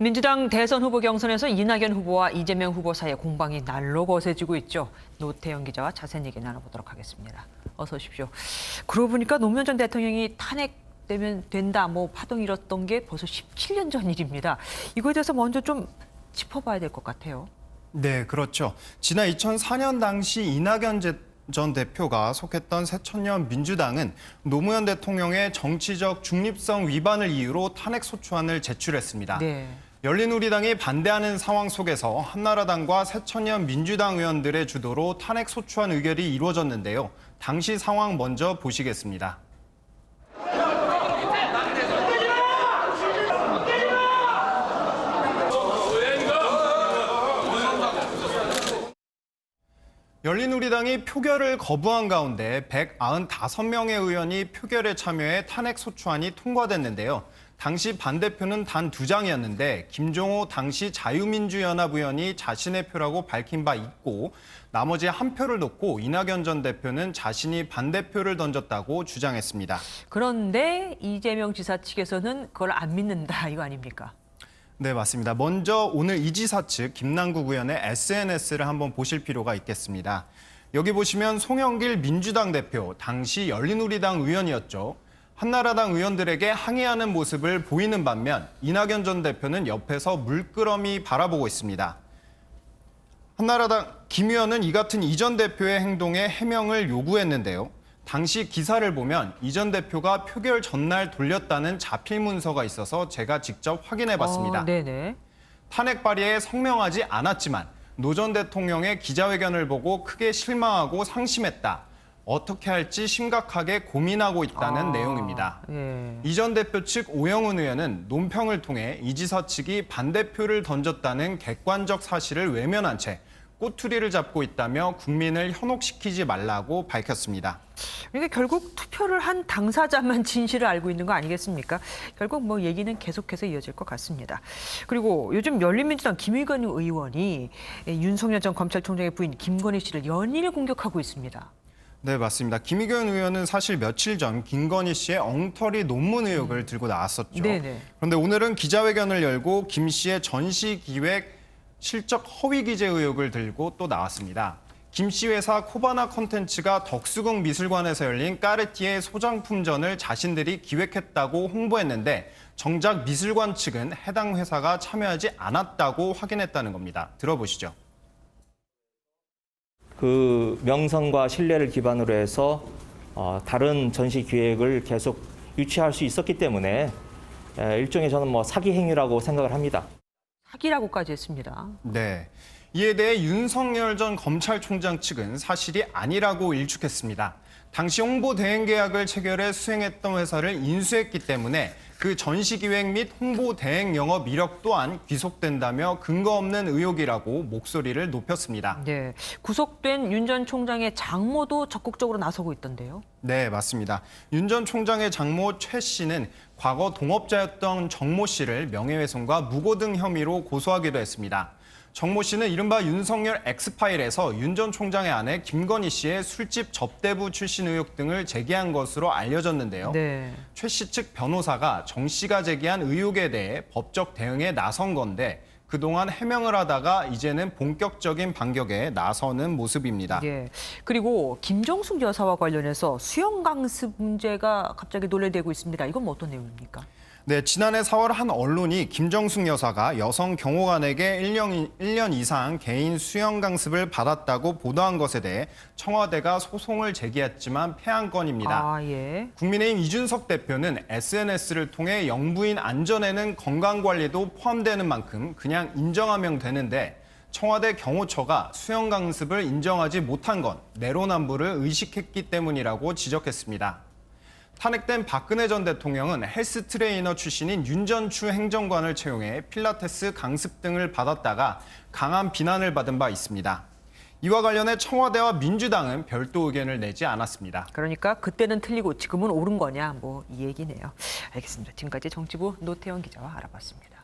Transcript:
민주당 대선 후보 경선에서 이낙연 후보와 이재명 후보 사이의 공방이 날로 거세지고 있죠. 노태영 기자와 자세한 얘기 나눠보도록 하겠습니다. 어서 오십시오. 그러고 보니까 노무현 전 대통령이 탄핵되면 된다, 파동 일었던 게 벌써 17년 전 일입니다. 이거에 대해서 먼저 좀 짚어봐야 될 것 같아요. 네, 그렇죠. 지난 2004년 당시 이낙연 전 대표가 속했던 새천년 민주당은 노무현 대통령의 정치적 중립성 위반을 이유로 탄핵소추안을 제출했습니다. 네. 열린우리당이 반대하는 상황 속에서 한나라당과 새천년 민주당 의원들의 주도로 탄핵소추안 의결이 이루어졌는데요. 당시 상황 먼저 보시겠습니다. 열린우리당이 표결을 거부한 가운데 195명의 의원이 표결에 참여해 탄핵소추안이 통과됐는데요. 당시 반대표는 단 2장이었는데 김종호 당시 자유민주연합 의원이 자신의 표라고 밝힌 바 있고 나머지 한 표를 놓고 이낙연 전 대표는 자신이 반대표를 던졌다고 주장했습니다. 그런데 이재명 지사 측에서는 그걸 안 믿는다, 이거 아닙니까? 네, 맞습니다. 먼저 오늘 이 지사 측 김남국 의원의 SNS를 한번 보실 필요가 있겠습니다. 여기 보시면 송영길 민주당 대표, 당시 열린우리당 의원이었죠. 한나라당 의원들에게 항의하는 모습을 보이는 반면 이낙연 전 대표는 옆에서 물끄러미 바라보고 있습니다. 한나라당 김 의원은 이 같은 이 전 대표의 행동에 해명을 요구했는데요. 당시 기사를 보면 이 전 대표가 표결 전날 돌렸다는 자필 문서가 있어서 제가 직접 확인해봤습니다. 네네. 탄핵 발의에 성명하지 않았지만 노 전 대통령의 기자회견을 보고 크게 실망하고 상심했다. 어떻게 할지 심각하게 고민하고 있다는 내용입니다. 예. 이 전 대표 측 오영훈 의원은 논평을 통해 이 지사 측이 반대표를 던졌다는 객관적 사실을 외면한 채 꼬투리를 잡고 있다며 국민을 현혹시키지 말라고 밝혔습니다. 그러니까 결국 투표를 한 당사자만 진실을 알고 있는 거 아니겠습니까? 결국 얘기는 계속해서 이어질 것 같습니다. 그리고 요즘 열린민주당 김의건 의원이 윤석열 전 검찰총장의 부인 김건희 씨를 연일 공격하고 있습니다. 네, 맞습니다. 김의겸 의원은 사실 며칠 전 김건희 씨의 엉터리 논문 의혹을 들고 나왔었죠. 네네. 그런데 오늘은 기자회견을 열고 김 씨의 전시기획 실적 허위 기재 의혹을 들고 또 나왔습니다. 김 씨 회사 코바나 컨텐츠가 덕수궁 미술관에서 열린 까르티에 소장품전을 자신들이 기획했다고 홍보했는데 정작 미술관 측은 해당 회사가 참여하지 않았다고 확인했다는 겁니다. 들어보시죠. 그 명성과 신뢰를 기반으로 해서 다른 전시 기획을 계속 유치할 수 있었기 때문에 일종의 저는 사기 행위라고 생각을 합니다. 사기라고까지 했습니다. 네. 이에 대해 윤석열 전 검찰총장 측은 사실이 아니라고 일축했습니다. 당시 홍보 대행 계약을 체결해 수행했던 회사를 인수했기 때문에 그 전시기획 및 홍보 대행 영업 이력 또한 귀속된다며 근거 없는 의혹이라고 목소리를 높였습니다. 네, 구속된 윤 전 총장의 장모도 적극적으로 나서고 있던데요. 네, 맞습니다. 윤 전 총장의 장모 최 씨는 과거 동업자였던 정모 씨를 명예훼손과 무고 등 혐의로 고소하기도 했습니다. 정모 씨는 이른바 윤석열 엑스파일에서 윤 전 총장의 아내 김건희 씨의 술집 접대부 출신 의혹 등을 제기한 것으로 알려졌는데요. 네. 최 씨 측 변호사가 정 씨가 제기한 의혹에 대해 법적 대응에 나선 건데 그동안 해명을 하다가 이제는 본격적인 반격에 나서는 모습입니다. 예. 그리고 김정숙 여사와 관련해서 수영 강습 문제가 갑자기 논의되고 있습니다. 이건 어떤 내용입니까? 네, 지난해 4월 한 언론이 김정숙 여사가 여성 경호관에게 1년 이상 개인 수영 강습을 받았다고 보도한 것에 대해 청와대가 소송을 제기했지만 패한 건입니다. 예. 국민의힘 이준석 대표는 SNS를 통해 영부인 안전에는 건강관리도 포함되는 만큼 그냥 인정하면 되는데 청와대 경호처가 수영 강습을 인정하지 못한 건 내로남불을 의식했기 때문이라고 지적했습니다. 탄핵된 박근혜 전 대통령은 헬스 트레이너 출신인 윤전추 행정관을 채용해 필라테스 강습 등을 받았다가 강한 비난을 받은 바 있습니다. 이와 관련해 청와대와 민주당은 별도 의견을 내지 않았습니다. 그러니까 그때는 틀리고 지금은 옳은 거냐, 이 얘기네요. 알겠습니다. 지금까지 정치부 노태영 기자와 알아봤습니다.